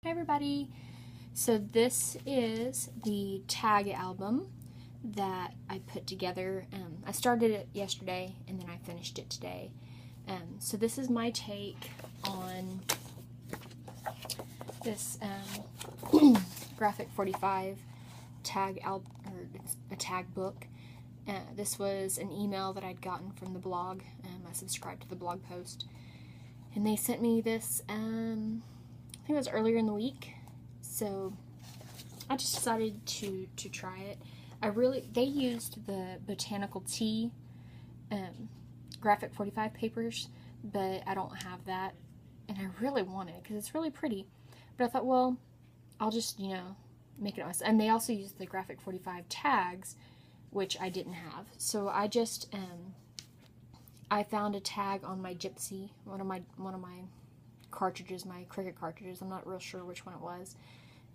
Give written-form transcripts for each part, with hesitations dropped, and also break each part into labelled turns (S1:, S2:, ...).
S1: Hi everybody! So this is the tag album that I put together. I started it yesterday and then I finished it today. So this is my take on this Graphic 45 tag album, or it's a tag book. This was an email that I'd gotten from the blog. I subscribed to the blog post, and they sent me this. I think it was earlier in the week, so I just decided to try it. They used the Botanical Tea Graphic 45 papers, but I don't have that, and I really want it because it's really pretty. But I thought, well, I'll just, make it myself. And they also used the Graphic 45 tags, which I didn't have. So I just, I found a tag on my Gypsy, one of my cartridges, my Cricut cartridges. I'm not real sure which one it was,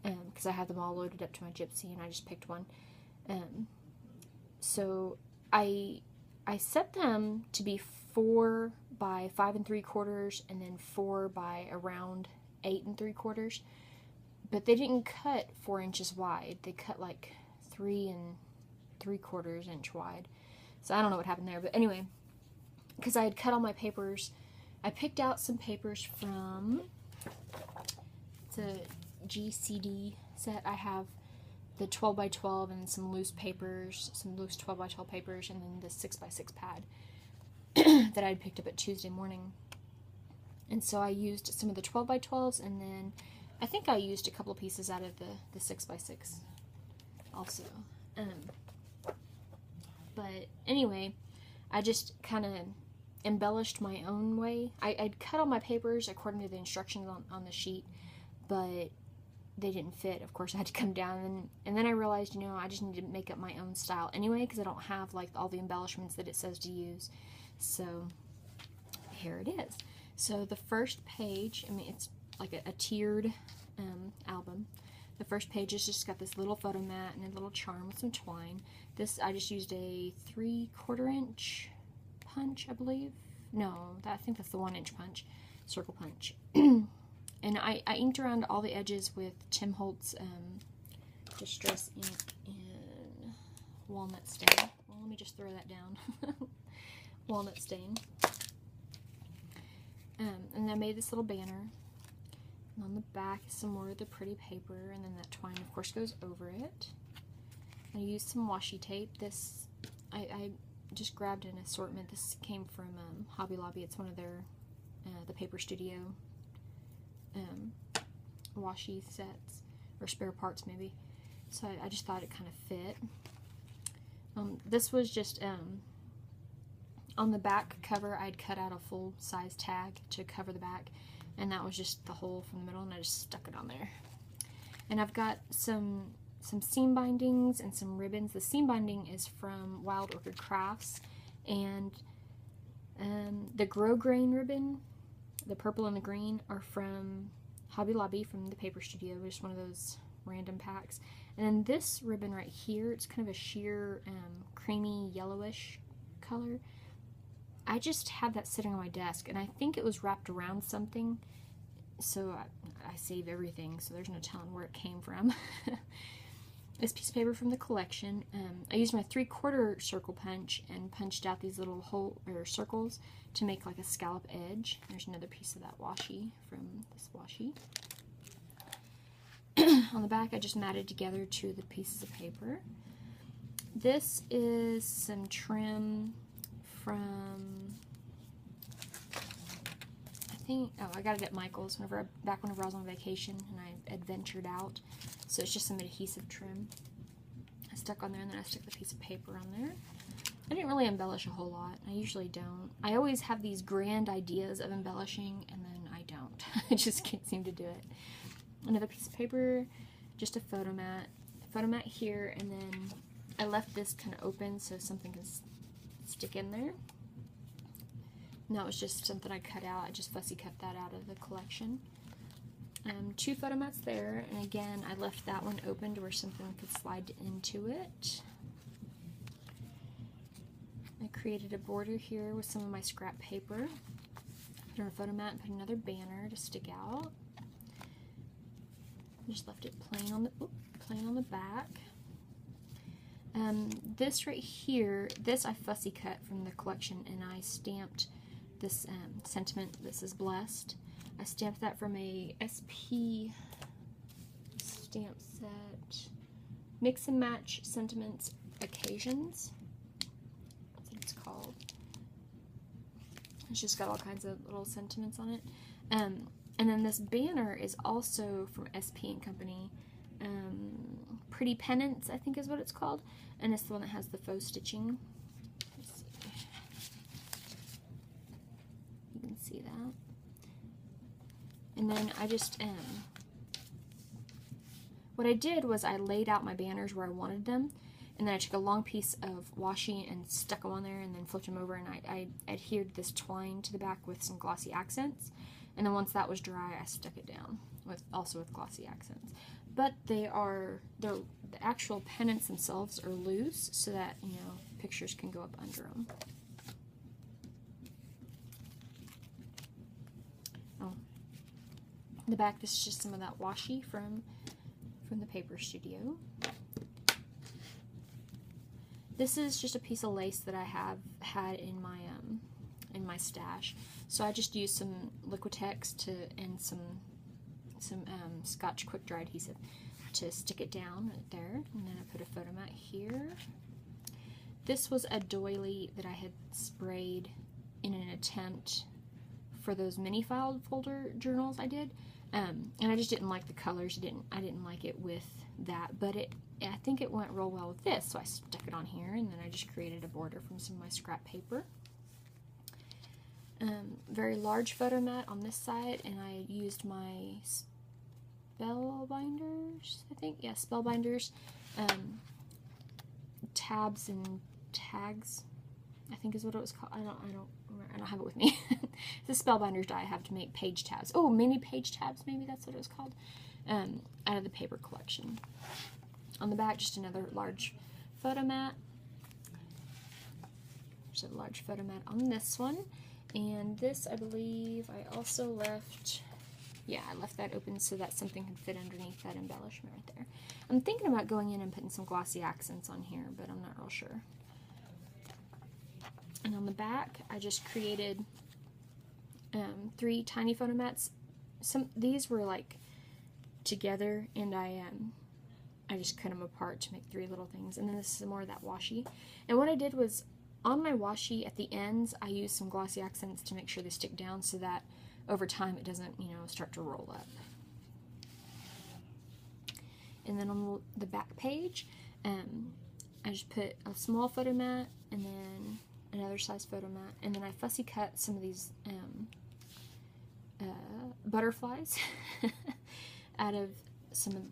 S1: because I had them all loaded up to my Gypsy, and I just picked one. So I set them to be 4 by 5 3/4, and then 4 by around 8 3/4. But they didn't cut 4 inches wide. They cut like 3 3/4 inch wide. So I don't know what happened there. But anyway, because I had cut all my papers, I picked out some papers from the GCD set. I have the 12 by 12 and some loose papers, some loose 12 by 12 papers, and then the 6 by 6 pad that I had picked up at Tuesday morning. And so I used some of the 12 by 12s, and then I think I used a couple of pieces out of the 6 by 6 also. But anyway, I just kind of embellished my own way. I'd cut all my papers according to the instructions on the sheet, but they didn't fit. Of course, I had to come down, and then I realized, I just need to make up my own style anyway, because I don't have like all the embellishments that it says to use. So here it is. So the first page, it's like a tiered album. The first page has just got this little photo mat and a little charm with some twine. This, I just used a 3/4 inch punch, I believe. No, I think that's the 1 inch punch, circle punch. And I inked around all the edges with Tim Holtz Distress ink in walnut stain. Well, let me just throw that down. Walnut stain. And I made this little banner. And on the back is some more of the pretty paper, and then that twine, of course, goes over it. I used some washi tape. This, I just grabbed an assortment. This came from Hobby Lobby. It's one of their, the Paper Studio washi sets, or spare parts maybe. So I just thought it kind of fit. This was just, on the back cover, I'd cut out a full-size tag to cover the back, and that was just the hole from the middle, and I just stuck it on there. And I've got some seam bindings and some ribbons. The seam binding is from Wild Orchid Crafts, and the Grow Grain ribbon, the purple and the green, are from Hobby Lobby, from the Paper Studio, just one of those random packs. And then this ribbon right here, it's kind of a sheer creamy yellowish color. I just had that sitting on my desk, and I think it was wrapped around something, so I save everything, so there's no telling where it came from. This piece of paper from the collection, I used my 3/4 circle punch and punched out these little circles to make like a scallop edge. There's another piece of that washi from this washi. On the back, I just matted together 2 of the pieces of paper. This is some trim from, I got it at Michael's back whenever I was on vacation and I had ventured out. So it's just some adhesive trim I stuck on there, and then I stuck the piece of paper on there. I didn't really embellish a whole lot. I usually don't. I always have these grand ideas of embellishing, and then I don't. I just can't seem to do it. Another piece of paper, just a photo mat here, and then I left this kind of open so something can stick in there. And that was just something I cut out. I just fussy cut that out of the collection. 2 photo mats there, and again, I left that one open to where something could slide into it. I created a border here with some of my scrap paper. Put on a photo mat and put another banner to stick out. Just left it plain on the back. This right here, this I fussy cut from the collection, and I stamped this sentiment. This is blessed. I stamped that from a SP stamp set, Mix and Match Sentiments Occasions. That's what it's called. It's just got all kinds of little sentiments on it. And then this banner is also from SP and Company. Pretty Pennants, I think is what it's called. And it's the one that has the faux stitching. Let's see. You can see that. And then I just, what I did was I laid out my banners where I wanted them. And then I took a long piece of washi and stuck them on there and then flipped them over, and I adhered this twine to the back with some glossy accents. And then once that was dry, I stuck it down also with glossy accents. But the actual pennants themselves are loose, so that, you know, pictures can go up under them. Oh, in the back, this is just some of that washi from the Paper Studio. This is just a piece of lace that I have had in my stash. So I just used some Liquitex and some Scotch Quick Dry adhesive to stick it down right there. And then I put a photo mat here. This was a doily that I had sprayed in an attempt for those mini file folder journals I did. And I just didn't like the colors. I didn't like it with that, but I think it went real well with this, so I stuck it on here, and then I just created a border from some of my scrap paper. Very large photo mat on this side, and I used my Spellbinders, I think, yeah, Spellbinders, tabs and tags, I think is what it was called. I don't have it with me. The Spellbinders die I have to make page tabs. Oh, mini page tabs, maybe that's what it was called. Out of the paper collection. On the back, just another large photo mat. There's a large photo mat on this one. And this, I believe, I also left, yeah, I left that open so that something could fit underneath that embellishment right there. I'm thinking about going in and putting some glossy accents on here, but I'm not real sure. And on the back, I just created 3 tiny photo mats. These were like together, and I just cut them apart to make 3 little things. And then this is more of that washi. And what I did was, on my washi at the ends, I used some glossy accents to make sure they stick down so that over time it doesn't, you know, start to roll up. And then on the back page, I just put a small photo mat and then another size photo mat, and then I fussy cut some of these butterflies out of some of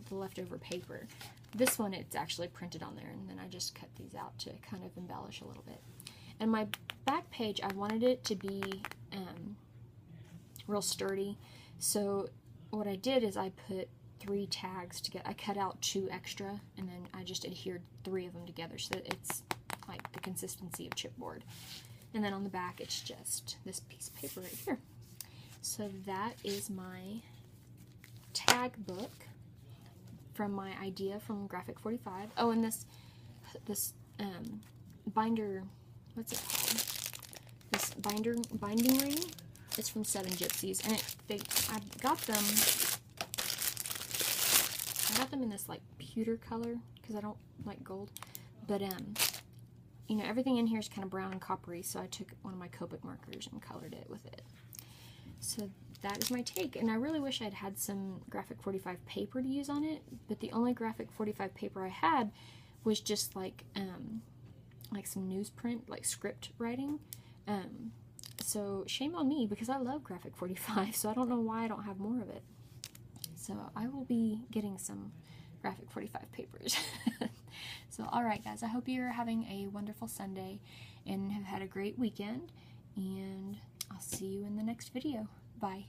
S1: the leftover paper. This one, it's actually printed on there, and then I just cut these out to kind of embellish a little bit. And my back page, I wanted it to be real sturdy, so what I did is I put 3 tags together. I cut out 2 extra, and then I just adhered 3 of them together so that it's like the consistency of chipboard. And then on the back, it's just this piece of paper right here. So that is my tag book from my idea from Graphic 45. Oh, and this binder, what's it called? This binding ring. It's from 7 Gypsies, and I got them in this like pewter color because I don't like gold. But you know, everything in here is kind of brown and coppery, so I took one of my Copic markers and colored it with it. So that is my take, and I really wish I'd had some Graphic 45 paper to use on it, but the only Graphic 45 paper I had was just like some newsprint, like script writing. So shame on me, because I love Graphic 45, so I don't know why I don't have more of it. So I will be getting some Graphic 45 papers. So alright guys, I hope you're having a wonderful Sunday and have had a great weekend, and I'll see you in the next video. Bye.